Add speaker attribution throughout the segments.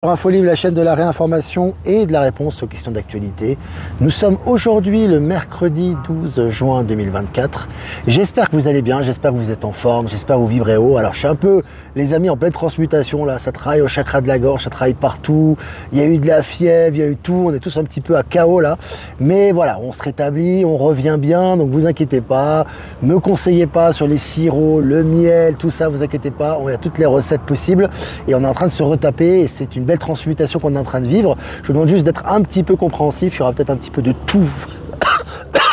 Speaker 1: Sur InfoLive, la chaîne de la réinformation et de la réponse aux questions d'actualité. Nous sommes aujourd'hui le mercredi 12 juin 2024. J'espère que vous allez bien, j'espère que vous êtes en forme, j'espère que vous vibrez haut. Alors je suis un peu, les amis, en pleine transmutation là, ça travaille au chakra de la gorge, ça travaille partout. Il y a eu de la fièvre, il y a eu tout, on est tous un petit peu à KO là. Mais voilà, on se rétablit, on revient bien, donc vous inquiétez pas. Me conseillez pas sur les sirops, le miel, tout ça, vous inquiétez pas. On a toutes les recettes possibles et on est en train de se retaper et c'est une belle transmutation qu'on est en train de vivre. Je vous demande juste d'être un petit peu compréhensif, il y aura peut-être un petit peu de tout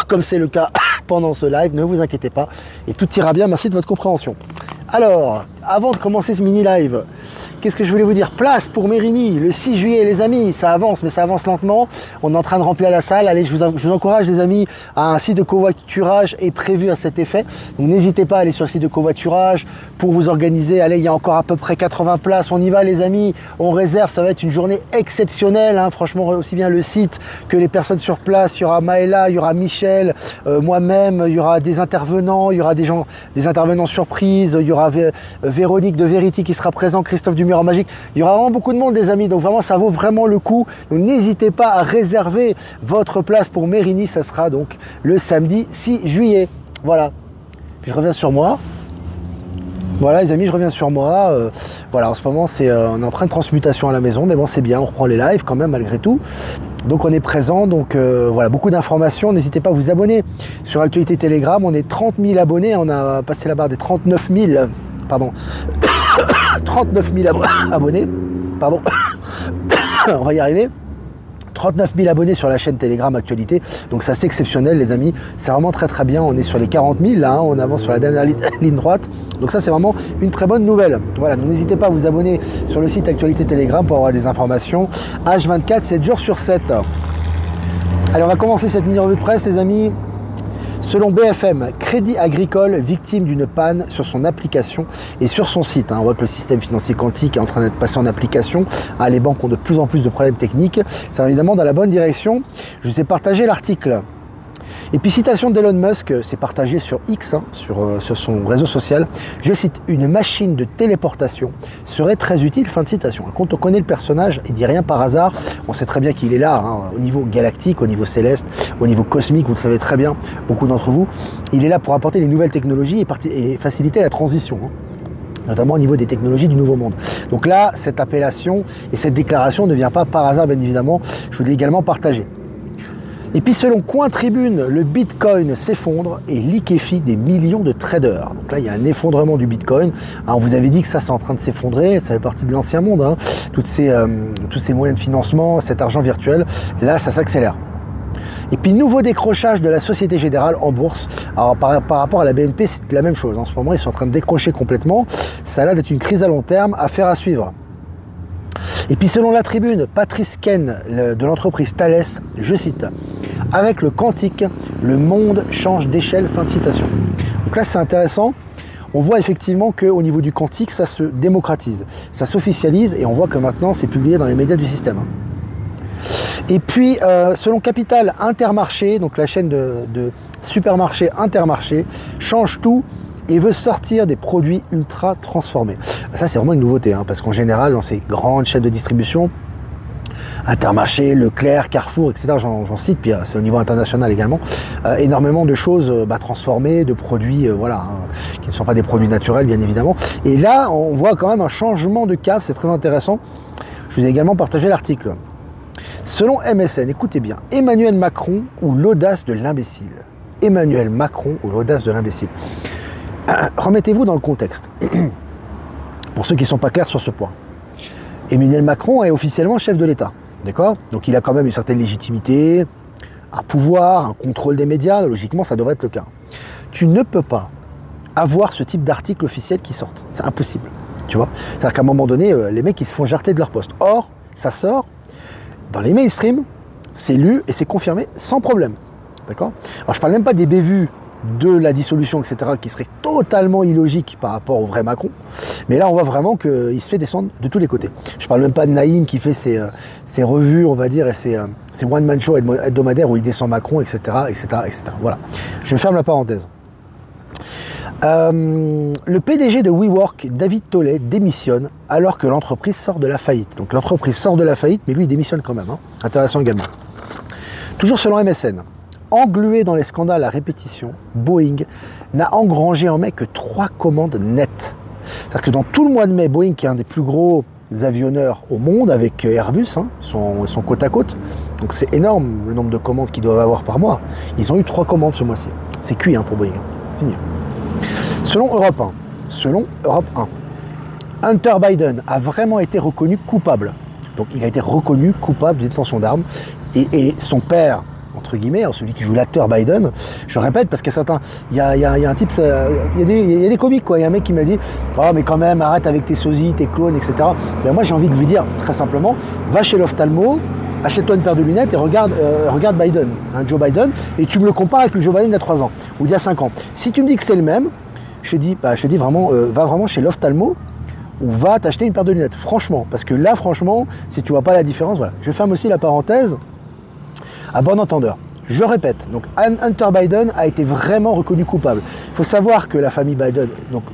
Speaker 1: comme c'est le cas pendant ce live, ne vous inquiétez pas et tout ira bien, merci de votre compréhension. Alors, avant de commencer ce mini live, qu'est-ce que je voulais vous dire? Place pour Mérini, le 6 juillet les amis, ça avance mais ça avance lentement, on est en train de remplir la salle, allez je vous encourage les amis, un site de covoiturage est prévu à cet effet, donc n'hésitez pas à aller sur le site de covoiturage pour vous organiser, allez il y a encore à peu près 80 places, on y va les amis, on réserve, ça va être une journée exceptionnelle, hein, franchement aussi bien le site que les personnes sur place, il y aura Maëla, il y aura Michel, moi-même, il y aura des intervenants, il y aura des intervenants surprises, il y aura Véronique de Verity qui sera présent, Christophe du Mur Magique, il y aura vraiment beaucoup de monde les amis, donc vraiment ça vaut vraiment le coup, donc n'hésitez pas à réserver votre place pour Mérini, ça sera donc le samedi 6 juillet, voilà, puis je reviens sur moi. Voilà les amis, je reviens sur moi, voilà en ce moment on est en train de transmutation à la maison, mais bon c'est bien, on reprend les lives quand même malgré tout. Donc on est présent, donc voilà, beaucoup d'informations, n'hésitez pas à vous abonner sur Actualité Telegram, on est 30 000 abonnés, on a passé la barre des 39 000, pardon, 39 000 abonnés, pardon, on va y arriver. 39 000 abonnés sur la chaîne Telegram Actualité, donc c'est assez exceptionnel les amis, c'est vraiment très très bien, on est sur les 40 000 là, hein, on avance sur la dernière ligne droite, donc ça c'est vraiment une très bonne nouvelle. Voilà, donc n'hésitez pas à vous abonner sur le site Actualité Telegram pour avoir des informations, H24, 7 jours sur 7. Allez, on va commencer cette mini-revue de presse les amis. Selon BFM, Crédit Agricole victime d'une panne sur son application et sur son site. On voit que le système financier quantique est en train d'être passé en application. Les banques ont de plus en plus de problèmes techniques. Ça va évidemment dans la bonne direction. Je vous ai partagé l'article. Et puis citation d'Elon Musk, c'est partagé sur X, sur son réseau social. Je cite, une machine de téléportation serait très utile, fin de citation. Quand on connaît le personnage, il dit rien par hasard, on sait très bien qu'il est là, hein, au niveau galactique, au niveau céleste, au niveau cosmique, vous le savez très bien, beaucoup d'entre vous. Il est là pour apporter les nouvelles technologies et faciliter la transition, hein, notamment au niveau des technologies du nouveau monde. Donc là, cette appellation et cette déclaration ne vient pas par hasard, bien évidemment, je vous l'ai également partagé. Et puis selon Coin Tribune, le Bitcoin s'effondre et liquéfie des millions de traders. Donc là, il y a un effondrement du Bitcoin. On vous avait dit que ça, c'est en train de s'effondrer. Ça fait partie de l'ancien monde, hein. Tous ces moyens de financement, cet argent virtuel. Là, ça s'accélère. Et puis nouveau décrochage de la Société Générale en bourse. Alors par rapport à la BNP, c'est la même chose. En ce moment, ils sont en train de décrocher complètement. Ça a l'air d'être une crise à long terme, affaire à suivre. Et puis selon la Tribune, Patrice Ken de l'entreprise Thales, je cite, « Avec le quantique, le monde change d'échelle », fin de citation. Donc là c'est intéressant, on voit effectivement qu'au niveau du quantique, ça se démocratise, ça s'officialise et on voit que maintenant c'est publié dans les médias du système. Et puis selon Capital, Intermarché, donc la chaîne de supermarché Intermarché, change tout et veut sortir des produits ultra transformés. Ça c'est vraiment une nouveauté, hein, parce qu'en général dans ces grandes chaînes de distribution, Intermarché, Leclerc, Carrefour, etc. J'en cite, puis c'est au niveau international également, énormément de choses transformées, de produits voilà, hein, qui ne sont pas des produits naturels bien évidemment. Et là on voit quand même un changement de cap, c'est très intéressant. Je vous ai également partagé l'article. Selon MSN, écoutez bien, Emmanuel Macron ou l'audace de l'imbécile. Emmanuel Macron ou l'audace de l'imbécile. Remettez-vous dans le contexte, pour ceux qui ne sont pas clairs sur ce point. Emmanuel Macron est officiellement chef de l'État, d'accord? Donc il a quand même une certaine légitimité, un pouvoir, un contrôle des médias, logiquement ça devrait être le cas. Tu ne peux pas avoir ce type d'article officiel qui sortent, c'est impossible, tu vois? C'est-à-dire qu'à un moment donné, les mecs ils se font jarter de leur poste. Or, ça sort dans les mainstream, c'est lu et c'est confirmé sans problème, d'accord? Alors je parle même pas des bévues de la dissolution, etc., qui serait totalement illogique par rapport au vrai Macron. Mais là, on voit vraiment qu'il se fait descendre de tous les côtés. Je parle même pas de Naïm qui fait ses revues, on va dire, et ses one-man show hebdomadaires où il descend Macron, etc., etc., etc. Voilà. Je ferme la parenthèse. Le PDG de WeWork, David Tollet, démissionne alors que l'entreprise sort de la faillite. Donc l'entreprise sort de la faillite, mais lui il démissionne quand même. Hein. Intéressant également. Toujours selon MSN, englué dans les scandales à répétition, Boeing n'a engrangé en mai que 3 commandes nettes. C'est-à-dire que dans tout le mois de mai, Boeing, qui est un des plus gros avionneurs au monde avec Airbus, hein, ils sont côte à côte, donc c'est énorme le nombre de commandes qu'ils doivent avoir par mois. Ils ont eu 3 commandes ce mois-ci. C'est cuit hein, pour Boeing. Fini. Selon Europe 1, Hunter Biden a vraiment été reconnu coupable. Donc il a été reconnu coupable de détention d'armes et son père, entre guillemets, celui qui joue l'acteur Biden, je répète parce que certains, il y a un type, il y a des comiques quoi, il y a un mec qui m'a dit « Oh mais quand même, arrête avec tes sosies, tes clones, etc. » Ben moi j'ai envie de lui dire très simplement, va chez l'ophtalmo, achète-toi une paire de lunettes et regarde Biden, hein, Joe Biden, et tu me le compares avec le Joe Biden d'il y a 3 ans, ou d'il y a 5 ans. Si tu me dis que c'est le même, je te dis vraiment, va vraiment chez l'ophtalmo, ou va t'acheter une paire de lunettes, franchement, parce que là, franchement, si tu vois pas la différence, voilà. Je ferme aussi la parenthèse, à bon entendeur. Je répète, donc Hunter Biden a été vraiment reconnu coupable. Il faut savoir que la famille Biden, donc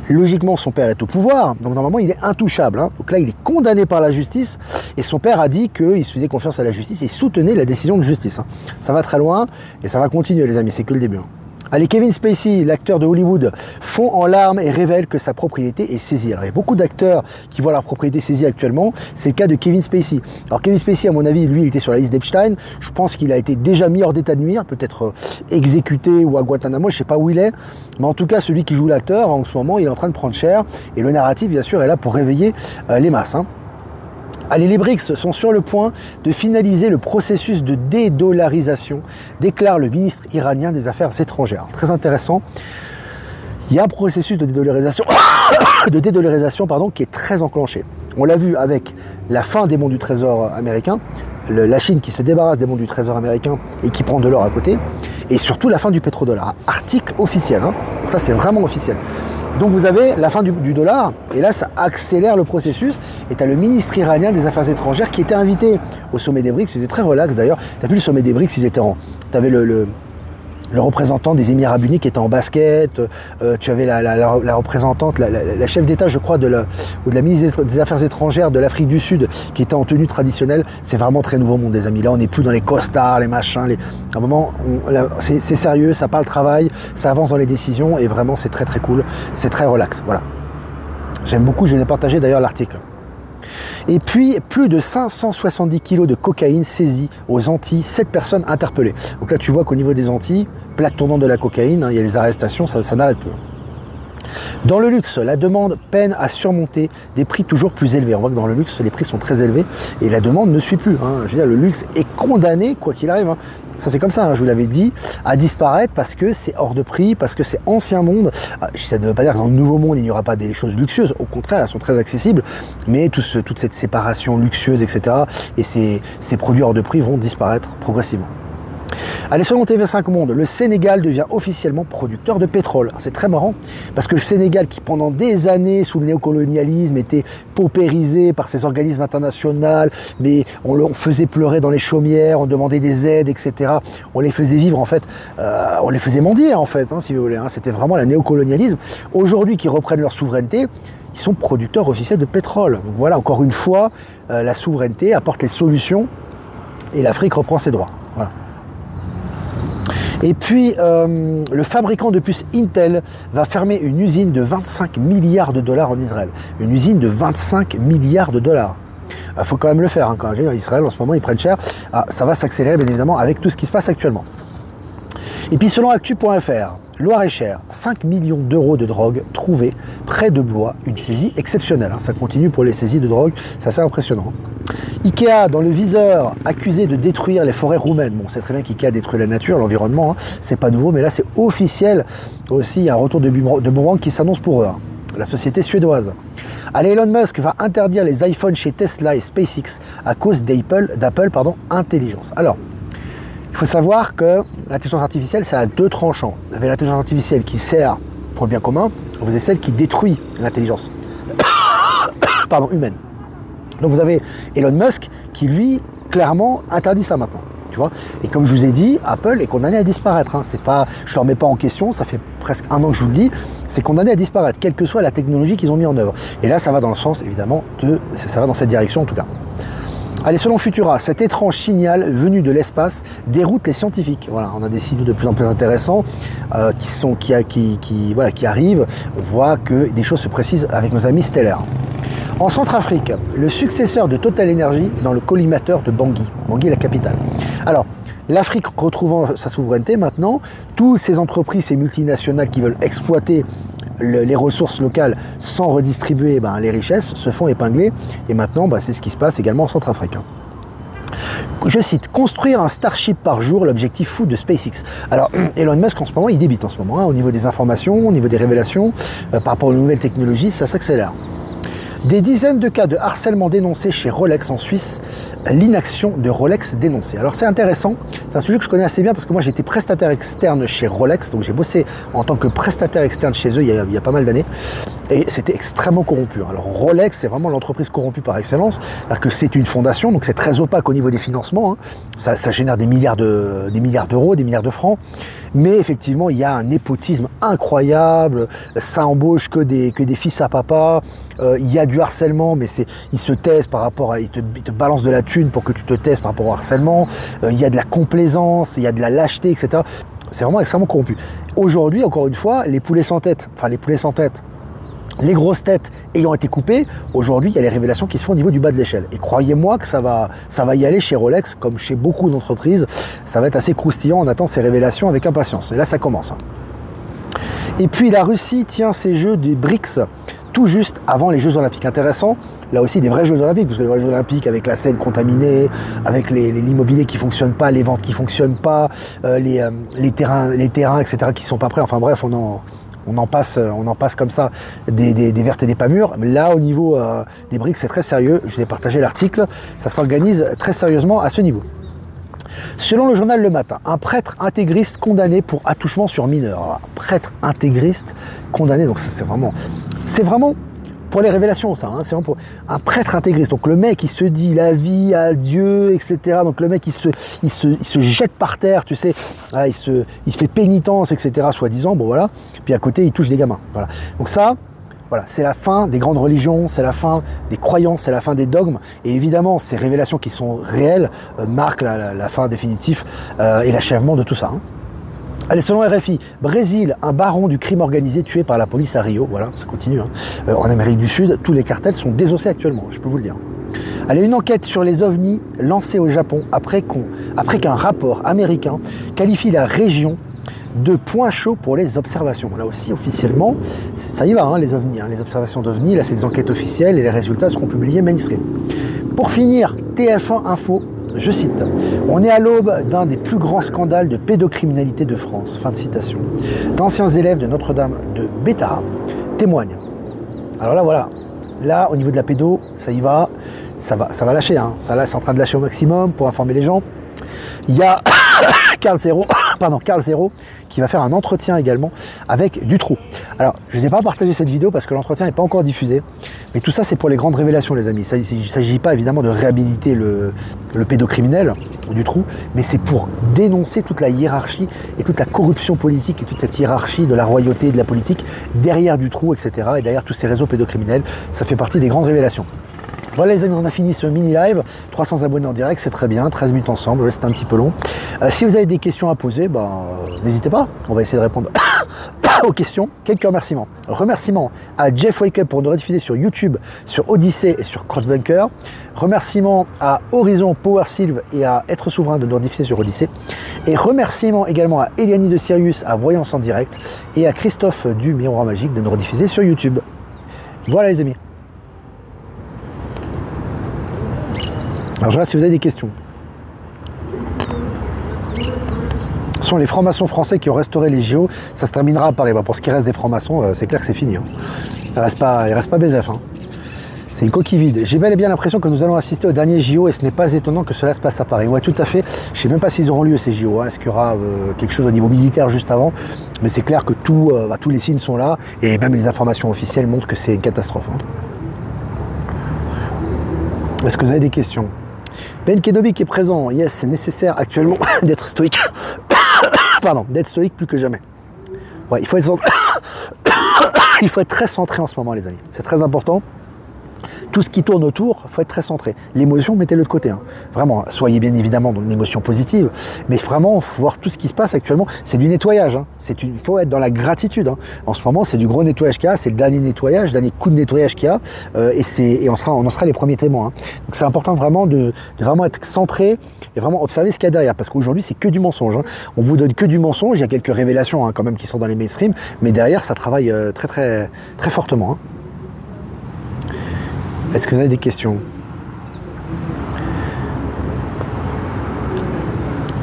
Speaker 1: logiquement son père est au pouvoir, donc normalement il est intouchable. Hein. Donc là il est condamné par la justice et son père a dit qu'il se faisait confiance à la justice et soutenait la décision de justice. Hein. Ça va très loin et ça va continuer les amis, c'est que le début. Hein. Allez, Kevin Spacey, l'acteur de Hollywood, fond en larmes et révèle que sa propriété est saisie. Alors, il y a beaucoup d'acteurs qui voient leur propriété saisie actuellement. C'est le cas de Kevin Spacey. Alors, Kevin Spacey, à mon avis, lui, il était sur la liste d'Epstein. Je pense qu'il a été déjà mis hors d'état de nuire, peut-être exécuté ou à Guantanamo, je ne sais pas où il est. Mais en tout cas, celui qui joue l'acteur, en ce moment, il est en train de prendre cher. Et le narratif, bien sûr, est là pour réveiller les masses. Hein. Allez, les BRICS sont sur le point de finaliser le processus de dédollarisation, déclare le ministre iranien des Affaires étrangères. Très intéressant. Il y a un processus de dédollarisation, qui est très enclenché. On l'a vu avec la fin des bons du trésor américain, la Chine qui se débarrasse des bons du trésor américain et qui prend de l'or à côté, et surtout la fin du pétrodollar. Article officiel, hein. Donc ça c'est vraiment officiel. Donc vous avez la fin du dollar, et là ça accélère le processus, et tu as le ministre iranien des Affaires étrangères qui était invité au sommet des BRICS, c'était très relax d'ailleurs. Tu as vu le sommet des BRICS, tu avais le représentant des Émirats Arabes Unis qui était en basket, tu avais la représentante, la chef d'État, je crois, de la ministre des Affaires étrangères de l'Afrique du Sud, qui était en tenue traditionnelle. C'est vraiment très nouveau monde, les amis. Là, on n'est plus dans les costards, les machins. À un moment, c'est sérieux, ça parle travail, ça avance dans les décisions, et vraiment, c'est très très cool. C'est très relax. Voilà. J'aime beaucoup, je vais partager d'ailleurs l'article. Et puis, plus de 570 kilos de cocaïne saisie aux Antilles, 7 personnes interpellées. Donc là, tu vois qu'au niveau des Antilles, plaque tournante de la cocaïne, hein, il y a des arrestations, ça n'arrête plus. Dans le luxe, la demande peine à surmonter des prix toujours plus élevés. On voit que dans le luxe, les prix sont très élevés et la demande ne suit plus. Hein. Je veux dire, le luxe est condamné, quoi qu'il arrive. Hein. Ça, c'est comme ça, hein, je vous l'avais dit, à disparaître parce que c'est hors de prix, parce que c'est ancien monde. Ça ne veut pas dire que dans le nouveau monde, il n'y aura pas des choses luxueuses. Au contraire, elles sont très accessibles. Mais toute cette séparation luxueuse, etc. et ces produits hors de prix vont disparaître progressivement. Allez, selon TV5 Monde, le Sénégal devient officiellement producteur de pétrole. C'est très marrant parce que le Sénégal, qui pendant des années sous le néocolonialisme était paupérisé par ces organismes internationaux, mais on faisait pleurer dans les chaumières, on demandait des aides, etc. On les faisait vivre en fait, on les faisait mendier en fait, hein, si vous voulez. Hein. C'était vraiment le néocolonialisme. Aujourd'hui, qu'ils reprennent leur souveraineté, ils sont producteurs officiels de pétrole. Donc voilà, encore une fois, la souveraineté apporte les solutions et l'Afrique reprend ses droits. Voilà. Et puis, le fabricant de puces Intel va fermer une usine de 25 milliards de dollars en Israël. Une usine de 25 milliards de dollars. Il faut quand même le faire. Hein, quand même. Israël, en ce moment, ils prennent cher. Ça va s'accélérer, bien évidemment, avec tout ce qui se passe actuellement. Et puis, selon Actu.fr, Loir-et-Cher, 5 millions d'euros de drogue trouvés près de Blois. Une saisie exceptionnelle. Hein. Ça continue pour les saisies de drogue. C'est assez impressionnant. Ikea, dans le viseur, accusé de détruire les forêts roumaines. Bon, c'est très bien qu'Ikea détruit la nature, l'environnement, hein. C'est pas nouveau, mais là c'est officiel. Aussi, il y a un retour de boomerang qui s'annonce pour eux, hein. La société suédoise. Allez, Elon Musk va interdire les iPhones chez Tesla et SpaceX à cause d'Apple Intelligence. Alors, il faut savoir que l'intelligence artificielle, ça a 2 tranchants. Vous avez l'intelligence artificielle qui sert pour le bien commun, vous avez celle qui détruit l'intelligence humaine. Donc vous avez Elon Musk qui, lui, clairement interdit ça maintenant. tu vois. Et comme je vous ai dit, Apple est condamné à disparaître. C'est pas, je ne leur mets pas en question, ça fait presque un an que je vous le dis, c'est condamné à disparaître, quelle que soit la technologie qu'ils ont mis en œuvre. Et là, ça va dans le sens, évidemment, ça va dans cette direction en tout cas. Allez, selon Futura, cet étrange signal venu de l'espace déroute les scientifiques. Voilà, on a des signaux de plus en plus intéressants qui arrivent. On voit que des choses se précisent avec nos amis stellaires. En Centrafrique, le successeur de Total Energy dans le collimateur de Bangui. Bangui est la capitale. Alors, l'Afrique retrouvant sa souveraineté maintenant, toutes ces entreprises, ces multinationales qui veulent exploiter les ressources locales sans redistribuer les richesses se font épingler. Et maintenant, c'est ce qui se passe également en Centrafrique. Je cite, construire un Starship par jour, l'objectif fou de SpaceX. Alors, Elon Musk, en ce moment, il débite en ce moment, au niveau des informations, au niveau des révélations, par rapport aux nouvelles technologies, ça s'accélère. Des dizaines de cas de harcèlement dénoncés chez Rolex en Suisse, l'inaction de Rolex dénoncée. Alors c'est intéressant, c'est un sujet que je connais assez bien parce que moi j'étais prestataire externe chez Rolex, donc j'ai bossé en tant que prestataire externe chez eux il y a pas mal d'années, et c'était extrêmement corrompu. Alors Rolex, c'est vraiment l'entreprise corrompue par excellence, c'est-à-dire que c'est une fondation, donc c'est très opaque au niveau des financements, ça génère des milliards d'euros, des milliards de francs, mais effectivement il y a un népotisme incroyable, ça embauche que des fils à papa, il y a du harcèlement, mais ils se taisent par rapport à, ils te balancent de la thune pour que tu te taises par rapport au harcèlement, il y a de la complaisance, il y a de la lâcheté, etc. C'est vraiment extrêmement corrompu. Aujourd'hui, encore une fois, les grosses têtes ayant été coupées, aujourd'hui il y a les révélations qui se font au niveau du bas de l'échelle. Et croyez-moi que ça va y aller chez Rolex, comme chez beaucoup d'entreprises, ça va être assez croustillant, on attend ces révélations avec impatience. Et là ça commence. Et puis la Russie tient ses jeux des BRICS tout juste avant les Jeux Olympiques. Intéressant, là aussi des vrais Jeux Olympiques, parce que les vrais Jeux Olympiques avec la scène contaminée, avec l'immobilier qui fonctionne pas, les ventes qui fonctionnent pas, les terrains, etc. qui sont pas prêts. Enfin bref, on en passe comme ça des vertes et des pas mûres. Mais là, au niveau des BRICS, c'est très sérieux. Je vous ai partagé l'article. Ça s'organise très sérieusement à ce niveau. Selon le journal Le Matin, un prêtre intégriste condamné pour attouchement sur mineur. Alors, prêtre intégriste condamné, donc c'est vraiment pour les révélations, ça. C'est vraiment pour un prêtre intégriste. Donc le mec, il se dit la vie à Dieu, etc. Donc le mec, il se jette par terre, tu sais. Il fait pénitence, etc. Soi-disant. Bon voilà. Puis à côté, il touche des gamins. Voilà. Donc ça. Voilà, c'est la fin des grandes religions, c'est la fin des croyances, c'est la fin des dogmes. Et évidemment, ces révélations qui sont réelles marquent la fin définitive et l'achèvement de tout ça. Allez, selon RFI, Brésil, un baron du crime organisé tué par la police à Rio. Voilà, ça continue. En Amérique du Sud, tous les cartels sont désossés actuellement, je peux vous le dire. Allez, une enquête sur les ovnis lancée au Japon après qu'un rapport américain qualifie la région de point chaud pour les observations. Là aussi, officiellement, ça y va, les ovnis, les observations d'ovnis. Là, c'est des enquêtes officielles et les résultats seront publiés mainstream. Pour finir, TF1 Info, je cite, « On est à l'aube d'un des plus grands scandales de pédocriminalité de France. » Fin de citation. D'anciens élèves de Notre-Dame de Bétara témoignent. Alors là, voilà. Là, au niveau de la pédo, ça y va. Ça va lâcher. Ça, là, c'est en train de lâcher au maximum pour informer les gens. Il y a Carl Zero qui va faire un entretien également avec Dutroux. Alors, je ne vous ai pas partagé cette vidéo parce que l'entretien n'est pas encore diffusé, mais tout ça c'est pour les grandes révélations les amis. Il ne s'agit pas évidemment de réhabiliter le pédocriminel Dutroux, mais c'est pour dénoncer toute la hiérarchie et toute la corruption politique et toute cette hiérarchie de la royauté et de la politique derrière Dutroux, etc. et derrière tous ces réseaux pédocriminels. Ça fait partie des grandes révélations. Voilà les amis, on a fini ce mini live, 300 abonnés en direct, c'est très bien, 13 minutes ensemble, c'était un petit peu long. Si vous avez des questions à poser, n'hésitez pas, on va essayer de répondre aux questions. Quelques remerciements. Remerciements à Jeff Wake Up pour nous rediffuser sur YouTube, sur Odyssey et sur Crossbunker. Remerciements à Horizon, Power Sylve et à Être Souverain de nous rediffuser sur Odyssey. Et remerciements également à Eliani de Sirius, à Voyance en direct, et à Christophe du Miroir Magique de nous rediffuser sur YouTube. Voilà les amis. Alors je regarde si vous avez des questions. Ce sont les francs-maçons français qui ont restauré les JO. Ça se terminera à Paris. Pour ce qui reste des francs-maçons, c'est clair que c'est fini. Il reste pas BZF. C'est une coquille vide. J'ai bel et bien l'impression que nous allons assister au dernier JO et ce n'est pas étonnant que cela se passe à Paris. Ouais, tout à fait. Je ne sais même pas s'ils auront lieu ces JO. Est-ce qu'il y aura quelque chose au niveau militaire juste avant? Mais c'est clair que tous les signes sont là et même les informations officielles montrent que c'est une catastrophe. Est-ce que vous avez des questions? Ben Kenobi qui est présent, yes, c'est nécessaire actuellement d'être stoïque. Pardon, d'être stoïque plus que jamais. Ouais, il faut être il faut être très centré en ce moment, les amis. C'est très important. Tout ce qui tourne autour, il faut être très centré. L'émotion, mettez-le de côté. Hein. Vraiment, soyez bien évidemment dans une émotion positive, mais vraiment, faut voir tout ce qui se passe actuellement. C'est du nettoyage. Hein. Il faut être dans la gratitude. Hein. En ce moment, c'est du gros nettoyage qu'il y a. C'est le dernier nettoyage, le dernier coup de nettoyage qu'il y a. Et on en sera les premiers témoins. Hein. Donc c'est important vraiment de vraiment être centré et vraiment observer ce qu'il y a derrière. Parce qu'aujourd'hui, c'est que du mensonge. Hein. On vous donne que du mensonge. Il y a quelques révélations quand même qui sont dans les mainstream. Mais derrière, ça travaille très, très, très fortement. Hein. Est-ce que vous avez des questions?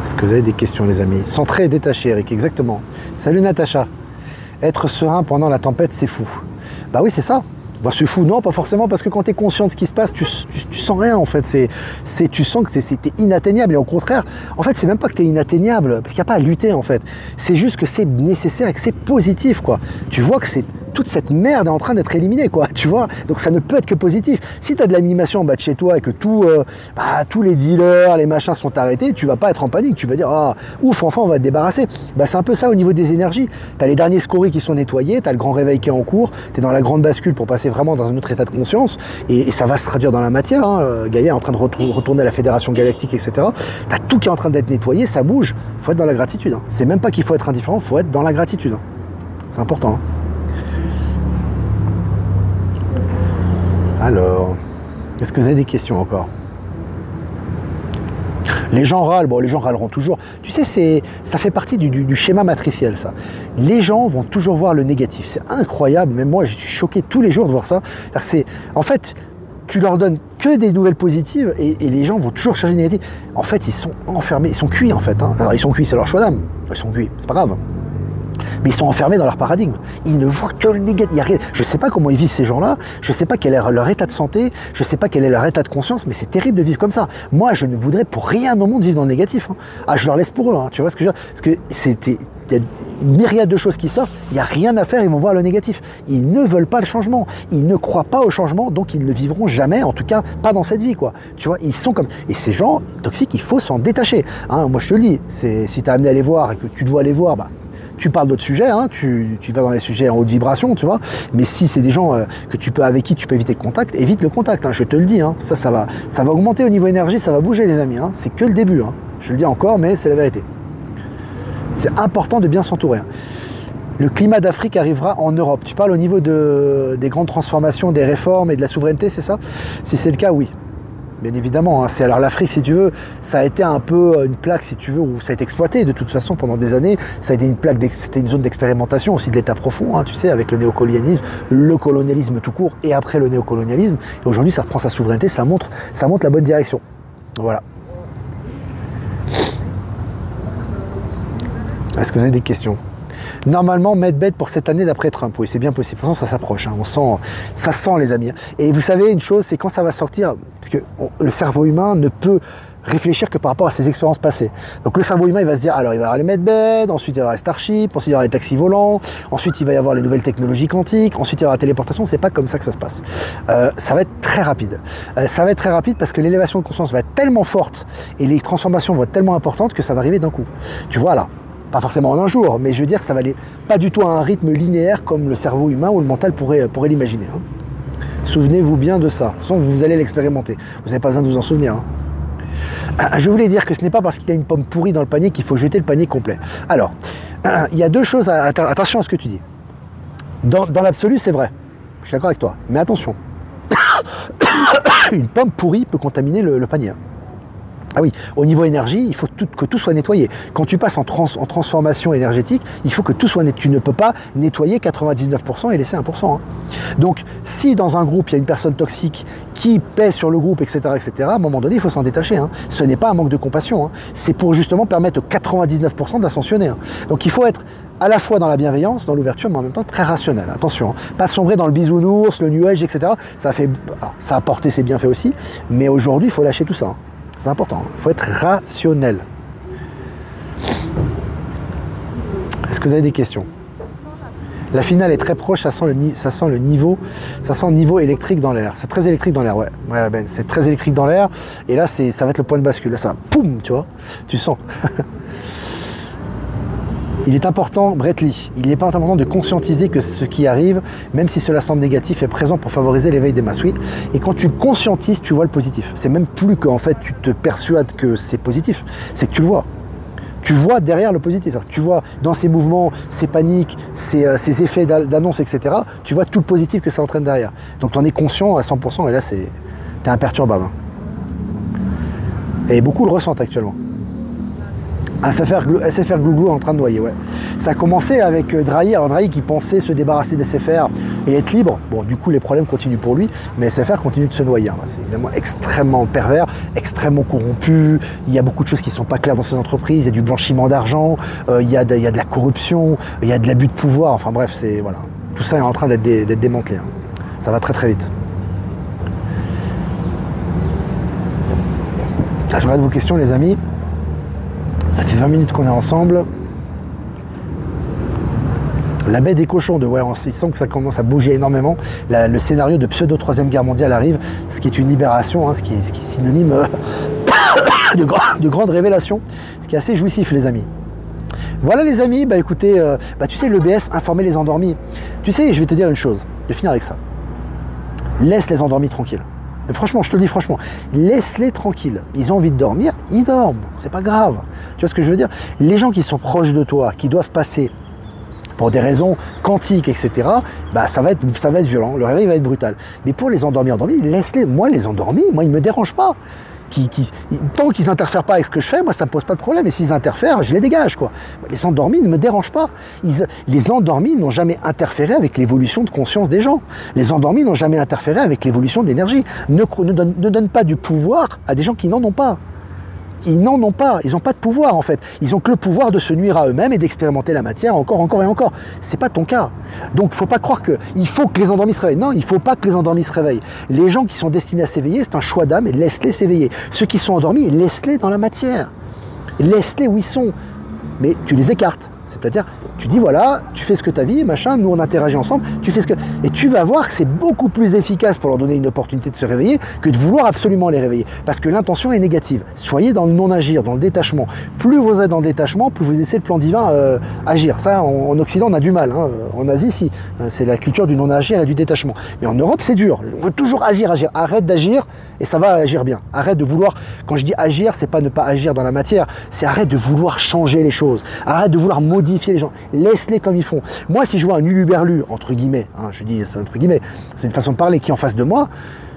Speaker 1: Est-ce que vous avez des questions, les amis? Centré et détaché, Eric, exactement. Salut Natacha. Être serein pendant la tempête, c'est fou. Bah oui, c'est ça. Bah, c'est fou, non, pas forcément, parce que quand tu es conscient de ce qui se passe, tu sens rien en fait. Tu sens que t'es inatteignable. Et au contraire, en fait, c'est même pas que tu es inatteignable, parce qu'il n'y a pas à lutter en fait. C'est juste que c'est nécessaire et que c'est positif, quoi. Tu vois que toute cette merde est en train d'être éliminée, quoi. Tu vois, donc ça ne peut être que positif. Si tu as de l'animation en bas de chez toi et que tous les dealers, les machins sont arrêtés, tu vas pas être en panique. Tu vas dire, ah, ouf, enfin, on va te débarrasser. Bah, c'est un peu ça au niveau des énergies. Tu as les derniers scories qui sont nettoyés, tu as le grand réveil qui est en cours, tu es dans la grande bascule pour passer vraiment dans un autre état de conscience et ça va se traduire dans la matière. Hein. Gaïa est en train de retourner à la Fédération Galactique, etc. Tu as tout qui est en train d'être nettoyé, ça bouge. Il faut être dans la gratitude. Hein. C'est même pas qu'il faut être indifférent, il faut être dans la gratitude. Hein. C'est important. Hein. Alors, est-ce que vous avez des questions encore? Les gens râlent, bon les gens râleront toujours. Tu sais, ça fait partie du schéma matriciel ça. Les gens vont toujours voir le négatif. C'est incroyable, même moi je suis choqué tous les jours de voir ça. En fait, tu leur donnes que des nouvelles positives et les gens vont toujours chercher le négatif. En fait, ils sont enfermés, ils sont cuits en fait. Hein. Alors ils sont cuits, c'est leur choix d'âme. Ils sont cuits, c'est pas grave. Mais ils sont enfermés dans leur paradigme. Ils ne voient que le négatif. Je ne sais pas comment ils vivent ces gens-là, je ne sais pas quel est leur état de santé, je ne sais pas quel est leur état de conscience, mais c'est terrible de vivre comme ça. Moi, je ne voudrais pour rien au monde vivre dans le négatif. Hein. Ah, je leur laisse pour eux, hein. Tu vois ce que je veux dire? Parce que il y a une myriade de choses qui sortent, il n'y a rien à faire, ils vont voir le négatif. Ils ne veulent pas le changement, ils ne croient pas au changement, donc ils ne le vivront jamais, en tout cas pas dans cette vie, quoi. Tu vois, ils sont comme... Et ces gens toxiques, il faut s'en détacher. Hein. Moi, je te le dis, si tu as amené à les voir et que tu dois les voir, bah, tu parles d'autres sujets, hein, tu vas dans les sujets en haute vibration, tu vois. Mais si c'est des gens avec qui tu peux éviter le contact, évite le contact, hein, je te le dis. Hein. Ça va augmenter au niveau énergie, ça va bouger, les amis. Hein. C'est que le début. Hein. Je le dis encore, mais c'est la vérité. C'est important de bien s'entourer. Hein. Le climat d'Afrique arrivera en Europe. Tu parles au niveau des grandes transformations, des réformes et de la souveraineté, c'est ça? Si c'est le cas, oui. Bien évidemment, hein. Alors l'Afrique, si tu veux, ça a été un peu une plaque, si tu veux, où ça a été exploité de toute façon pendant des années. Ça a été c'était une zone d'expérimentation aussi de l'état profond, hein, tu sais, avec le néocolonialisme, le colonialisme tout court, et après le néocolonialisme. Et aujourd'hui, ça reprend sa souveraineté, ça montre la bonne direction. Voilà. Est-ce que vous avez des questions? Normalement, Medbed pour cette année d'après Trump, oui, c'est bien possible. De toute façon, ça s'approche, hein. Ça sent les amis. Et vous savez, une chose, c'est quand ça va sortir, parce que le cerveau humain ne peut réfléchir que par rapport à ses expériences passées. Donc le cerveau humain, il va se dire, alors il va y avoir les Medbed, ensuite il va y avoir les Starship, ensuite il y aura les taxis volants, ensuite il va y avoir les nouvelles technologies quantiques, ensuite il y aura la téléportation. C'est pas comme ça que ça se passe. Ça va être très rapide. Ça va être très rapide parce que l'élévation de conscience va être tellement forte et les transformations vont être tellement importantes que ça va arriver d'un coup. Tu vois là. Pas forcément en un jour, mais je veux dire que ça va aller pas du tout à un rythme linéaire comme le cerveau humain ou le mental pourrait l'imaginer. Hein. Souvenez-vous bien de ça. De toute façon, vous allez l'expérimenter. Vous n'avez pas besoin de vous en souvenir. Hein. Je voulais dire que ce n'est pas parce qu'il y a une pomme pourrie dans le panier qu'il faut jeter le panier complet. Alors, il y a deux choses. Attention à ce que tu dis. Dans l'absolu, c'est vrai. Je suis d'accord avec toi. Mais attention. Une pomme pourrie peut contaminer le panier. Hein. Ah oui, au niveau énergie, il faut que tout soit nettoyé. Quand tu passes en transformation énergétique, il faut que tout soit nettoyé. Tu ne peux pas nettoyer 99% et laisser 1%. Hein. Donc, si dans un groupe, il y a une personne toxique qui pèse sur le groupe, etc., à un moment donné, il faut s'en détacher. Hein. Ce n'est pas un manque de compassion. Hein. C'est pour justement permettre aux 99% d'ascensionner. Hein. Donc, il faut être à la fois dans la bienveillance, dans l'ouverture, mais en même temps très rationnel. Attention, hein. Pas sombrer dans le bisounours, le nuage, etc. Ça a apporté ses bienfaits aussi, mais aujourd'hui, il faut lâcher tout ça. Hein. C'est important, il faut être rationnel. Est-ce que vous avez des questions? La finale est très proche, ça sent le niveau électrique dans l'air. C'est très électrique dans l'air, ouais. Ouais, Ben, c'est très électrique dans l'air. Et là, ça va être le point de bascule. Là, ça, poum, tu vois, tu sens. Il est important, Brett Lee, il n'est pas important de conscientiser que ce qui arrive, même si cela semble négatif, est présent pour favoriser l'éveil des masses. Oui, et quand tu le conscientises, tu vois le positif. C'est même plus qu'en fait tu te persuades que c'est positif, c'est que tu le vois. Tu vois derrière le positif. Tu vois dans ces mouvements, ces paniques, ces effets d'annonce, etc. Tu vois tout le positif que ça entraîne derrière. Donc tu en es conscient à 100% et là, t'es imperturbable. Et beaucoup le ressentent actuellement. SFR Glouglou est en train de noyer, ouais. Ça a commencé avec Drahi. Alors Drahi qui pensait se débarrasser des SFR et être libre. Bon, du coup, les problèmes continuent pour lui, mais SFR continue de se noyer. C'est évidemment extrêmement pervers, extrêmement corrompu. Il y a beaucoup de choses qui ne sont pas claires dans ces entreprises. Il y a du blanchiment d'argent, il y a de la corruption, il y a de l'abus de pouvoir. Enfin bref, voilà. Tout ça est en train d'être démantelé. Ça va très très vite. Je regarde vos questions, les amis. Ça fait 20 minutes qu'on est ensemble. La baie des cochons de Ware, il sent que ça commence à bouger énormément. Le scénario de pseudo 3e guerre mondiale arrive, ce qui est une libération, ce qui est synonyme de grande révélation, ce qui est assez jouissif, les amis. Voilà, les amis, écoutez, tu sais, l'EBS, informer les endormis. Tu sais, je vais te dire une chose, je vais finir avec ça. Laisse les endormis tranquilles. Et franchement, je te le dis franchement, laisse-les tranquilles. Ils ont envie de dormir, ils dorment. C'est pas grave. Tu vois ce que je veux dire? Les gens qui sont proches de toi, qui doivent passer pour des raisons quantiques, etc., ça va être violent. Le réveil va être brutal. Mais pour les endormis, laisse-les. Moi, les endormis, ils me dérangent pas. Tant qu'ils n'interfèrent pas avec ce que je fais, moi ça me pose pas de problème. Et s'ils interfèrent, je les dégage, quoi. Les endormis ne me dérangent pas. Les endormis n'ont jamais interféré avec l'évolution de conscience des gens. Les endormis n'ont jamais interféré avec l'évolution d'énergie. Ne donne pas du pouvoir à des gens qui n'en ont pas. Ils n'en ont pas, ils n'ont pas de pouvoir en fait. Ils ont que le pouvoir de se nuire à eux-mêmes et d'expérimenter la matière encore et encore. C'est pas ton cas. Donc faut pas croire il faut que les endormis se réveillent. Non, il faut pas que les endormis se réveillent. Les gens qui sont destinés à s'éveiller, c'est un choix d'âme et laisse-les s'éveiller. Ceux qui sont endormis, laisse-les dans la matière. Laisse-les où ils sont. Mais tu les écartes. C'est-à-dire, tu dis voilà, tu fais ce que tu as vu, machin, nous on interagit ensemble, tu fais ce que... Et tu vas voir que c'est beaucoup plus efficace pour leur donner une opportunité de se réveiller que de vouloir absolument les réveiller. Parce que l'intention est négative. Soyez dans le non-agir, dans le détachement. Plus vous êtes dans le détachement, plus vous laissez le plan divin agir. Ça, en Occident, on a du mal. En Asie, si. C'est la culture du non-agir et du détachement. Mais en Europe, c'est dur. On veut toujours agir. Arrête d'agir et ça va agir bien. Arrête de vouloir... Quand je dis agir, c'est pas ne pas agir dans la matière. C'est arrête de vouloir changer les choses. Arrête de vouloir modifier les gens. Laisse-les comme ils font. Moi, si je vois un uluberlu, entre guillemets, je dis ça entre guillemets, c'est une façon de parler, qui est en face de moi,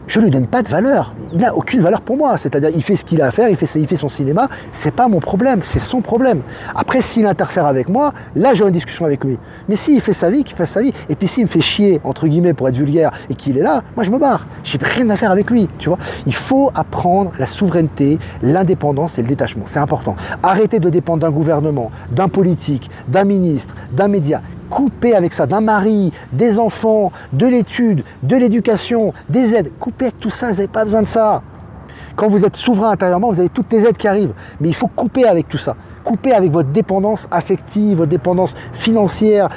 Speaker 1: je ne lui donne pas de valeur. Il n'a aucune valeur pour moi. C'est-à-dire, il fait ce qu'il a à faire, il fait son cinéma. C'est pas mon problème, c'est son problème. Après, s'il interfère avec moi, là, j'ai une discussion avec lui. Mais s'il fait sa vie, qu'il fasse sa vie. Et puis, s'il me fait chier, entre guillemets, pour être vulgaire, et qu'il est là, moi, je me barre. J'ai rien à faire avec lui, tu vois. Il faut apprendre la souveraineté, l'indépendance et le détachement. C'est important. Arrêtez de dépendre d'un gouvernement, d'un politique, d'un ministre, d'un média. Coupez avec ça, d'un mari, des enfants, de l'étude, de l'éducation, des aides. Coupez avec tout ça, vous n'avez pas besoin de ça. Quand vous êtes souverain intérieurement, vous avez toutes les aides qui arrivent. Mais il faut couper avec tout ça. Coupez avec votre dépendance affective, votre dépendance financière,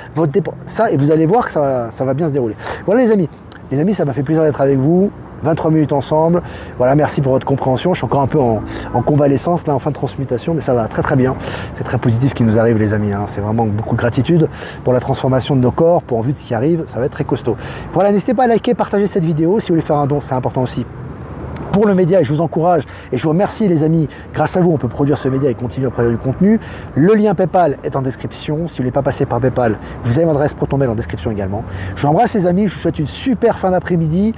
Speaker 1: ça, et vous allez voir que ça va bien se dérouler. Voilà les amis. Les amis, ça m'a fait plaisir d'être avec vous. 23 minutes ensemble. Voilà, merci pour votre compréhension. Je suis encore un peu en convalescence, là, en fin de transmutation, mais ça va très très bien. C'est très positif ce qui nous arrive, les amis. C'est vraiment beaucoup de gratitude pour la transformation de nos corps, pour en vue de ce qui arrive. Ça va être très costaud. Voilà, n'hésitez pas à liker, partager cette vidéo. Si vous voulez faire un don, c'est important aussi pour le média, et je vous encourage et je vous remercie, les amis. Grâce à vous, on peut produire ce média et continuer à produire du contenu. Le lien PayPal est en description. Si vous ne voulez pas passer par PayPal, vous avez mon adresse ProtonMail en description également. Je vous embrasse, les amis. Je vous souhaite une super fin d'après-midi.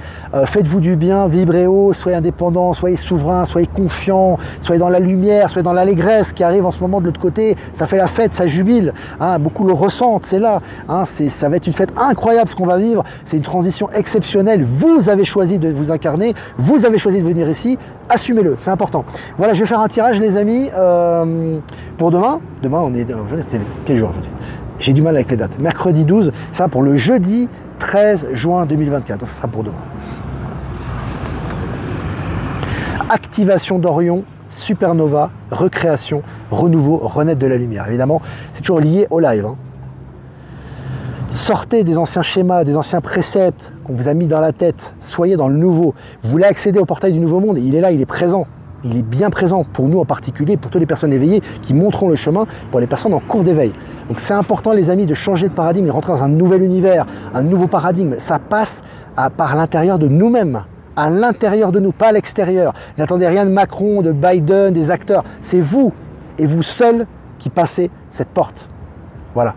Speaker 1: Faites-vous du bien, vibrez haut, soyez indépendants, soyez souverains, soyez confiants, soyez dans la lumière, soyez dans l'allégresse qui arrive en ce moment de l'autre côté. Ça fait la fête, ça jubile. Beaucoup le ressentent, c'est là. Ça va être une fête incroyable ce qu'on va vivre. C'est une transition exceptionnelle. Vous avez choisi de vous incarner. Vous avez choisi de venir ici, assumez-le, c'est important. Voilà, je vais faire un tirage, les amis, pour demain. Demain, on est... C'est quel jour aujourd'hui? J'ai du mal avec les dates. Mercredi 12, ça pour le jeudi 13 juin 2024. Donc, ce sera pour demain. Activation d'Orion, supernova, recréation, renouveau, renaître de la lumière. Évidemment, c'est toujours lié au live. Sortez des anciens schémas, des anciens préceptes qu'on vous a mis dans la tête. Soyez dans le nouveau. Vous voulez accéder au portail du nouveau monde, il est là, il est présent. Il est bien présent pour nous en particulier, pour toutes les personnes éveillées qui montreront le chemin pour les personnes en cours d'éveil. Donc c'est important les amis de changer de paradigme et rentrer dans un nouvel univers, un nouveau paradigme. Ça passe par l'intérieur de nous-mêmes, à l'intérieur de nous, pas à l'extérieur. N'attendez rien de Macron, de Biden, des acteurs. C'est vous et vous seul qui passez cette porte. Voilà,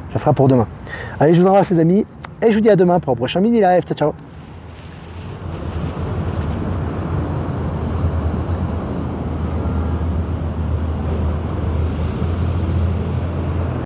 Speaker 1: ça sera pour demain. Allez, je vous embrasse les amis et je vous dis à demain pour un prochain mini live. Ciao, ciao.